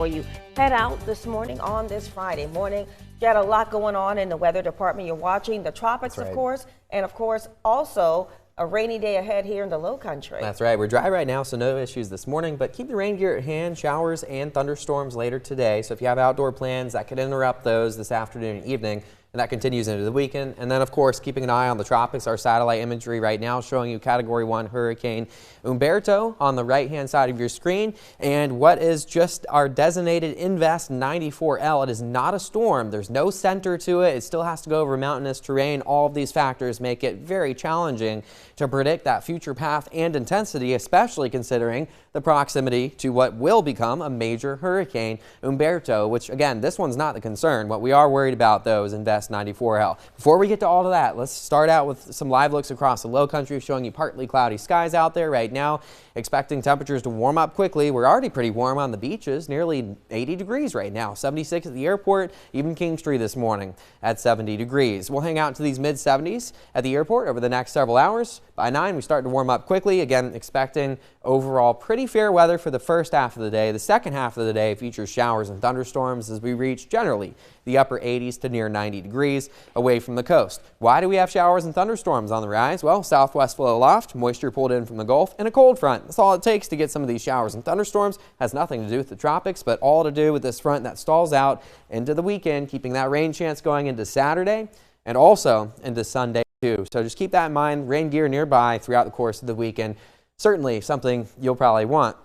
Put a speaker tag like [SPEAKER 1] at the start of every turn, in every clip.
[SPEAKER 1] For you head out this morning on this Friday morning. Got a lot going on in the weather department. You're watching the tropics, of course, and of course also a rainy day ahead here in the low country.
[SPEAKER 2] That's right. We're dry right now, so no issues this morning, but keep the rain gear at hand. Showers and thunderstorms later today. So if you have outdoor plans, that could interrupt those this afternoon and evening. And that continues into the weekend. And then, of course, keeping an eye on the tropics. Our satellite imagery right now showing you Category 1 Hurricane Humberto on the right-hand side of your screen. And what is just our designated Invest 94L. It is not a storm. There's no center to it. It still has to go over mountainous terrain. All of these factors make it very challenging to predict that future path and intensity, especially considering the proximity to what will become a major hurricane, Humberto, which, again, this one's not the concern. What we are worried about, though, is Invest 94L. Before we get to all of that, let's start out with some live looks across the low country, showing you partly cloudy skies out there right now. Expecting temperatures to warm up quickly. We're already pretty warm on the beaches, nearly 80 degrees right now. 76 at the airport, even Kingstree this morning at 70 degrees. We'll hang out to these mid-70s at the airport over the next several hours. By 9, we start to warm up quickly. Again, expecting overall pretty fair weather for the first half of the day. The second half of the day features showers and thunderstorms as we reach generally the upper 80s to near 90 degrees away from the coast. Why do we have showers and thunderstorms on the rise? Well, southwest flow aloft, moisture pulled in from the Gulf, and a cold front. That's all it takes to get some of these showers and thunderstorms. Has nothing to do with the tropics, but all to do with this front that stalls out into the weekend, keeping that rain chance going into Saturday and also into Sunday too. So just keep that in mind. Rain gear nearby throughout the course of the weekend. Certainly something you'll probably want.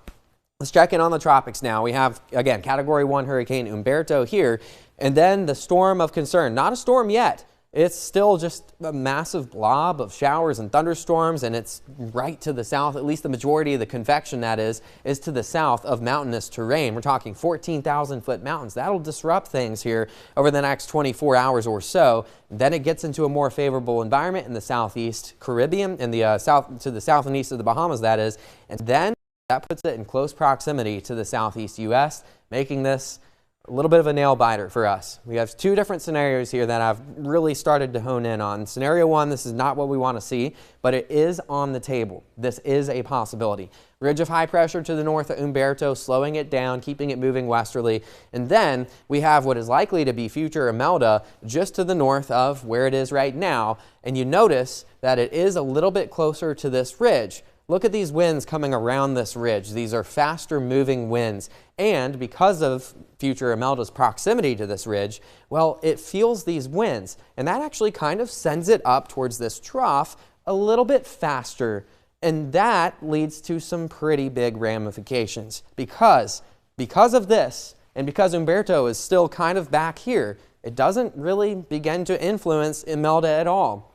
[SPEAKER 2] Let's check in on the tropics now. We have, again, Category 1 Hurricane Humberto here, and then the storm of concern. Not a storm yet. It's still just a massive blob of showers and thunderstorms, and it's right to the south. At least the majority of the convection, that is to the south of mountainous terrain. We're talking 14,000-foot mountains. That'll disrupt things here over the next 24 hours or so. Then it gets into a more favorable environment in the southeast Caribbean, in the south to the south and east of the Bahamas, that is. And then that puts it in close proximity to the southeast U.S., making this a little bit of a nail biter for us. We have two different scenarios here that I've really started to hone in on. Scenario 1, this is not what we want to see, but it is on the table. This is a possibility. Ridge of high pressure to the north of Humberto, slowing it down, keeping it moving westerly. And then we have what is likely to be future Imelda just to the north of where it is right now. And you notice that it is a little bit closer to this ridge. Look at these winds coming around this ridge. These are faster moving winds. And because of future Imelda's proximity to this ridge, well, it feels these winds. And that actually kind of sends it up towards this trough a little bit faster. And that leads to some pretty big ramifications. Because of this, and because Humberto is still kind of back here, it doesn't really begin to influence Imelda at all.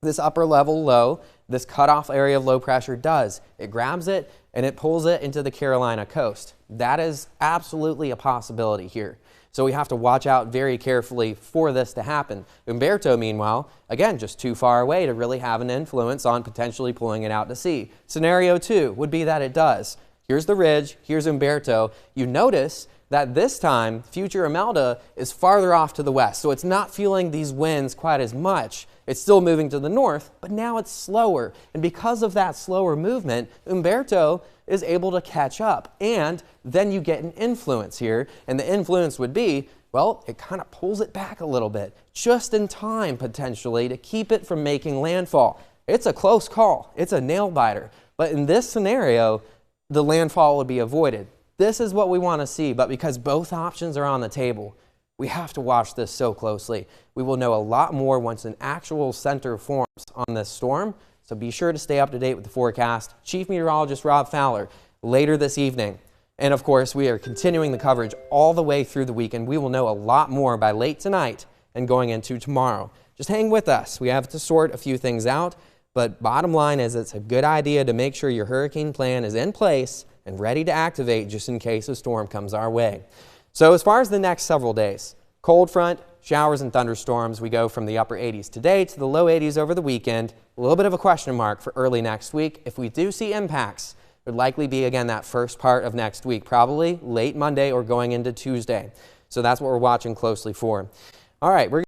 [SPEAKER 2] This upper level low, this cutoff area of low pressure does. It grabs it and it pulls it into the Carolina coast. That is absolutely a possibility here. So we have to watch out very carefully for this to happen. Humberto, meanwhile, again, just too far away to really have an influence on potentially pulling it out to sea. Scenario 2 would be that it does. Here's the ridge, here's Humberto. You notice that this time, future Imelda is farther off to the west, so it's not feeling these winds quite as much. It's still moving to the north, but now it's slower. And because of that slower movement, Humberto is able to catch up. And then you get an influence here, and the influence would be, well, it kind of pulls it back a little bit, just in time, potentially, to keep it from making landfall. It's a close call. It's a nail biter. But in this scenario, the landfall would be avoided. This is what we want to see, but because both options are on the table, we have to watch this so closely. We will know a lot more once an actual center forms on this storm, so be sure to stay up to date with the forecast. Chief Meteorologist Rob Fowler later this evening. And of course, we are continuing the coverage all the way through the weekend. We will know a lot more by late tonight and going into tomorrow. Just hang with us. We have to sort a few things out, but bottom line is it's a good idea to make sure your hurricane plan is in place and ready to activate just in case a storm comes our way. So as far as the next several days, cold front, showers and thunderstorms. We go from the upper 80s today to the low 80s over the weekend. A little bit of a question mark for early next week. If we do see impacts, it would likely be, again, that first part of next week, probably late Monday or going into Tuesday. So that's what we're watching closely for. All right, we're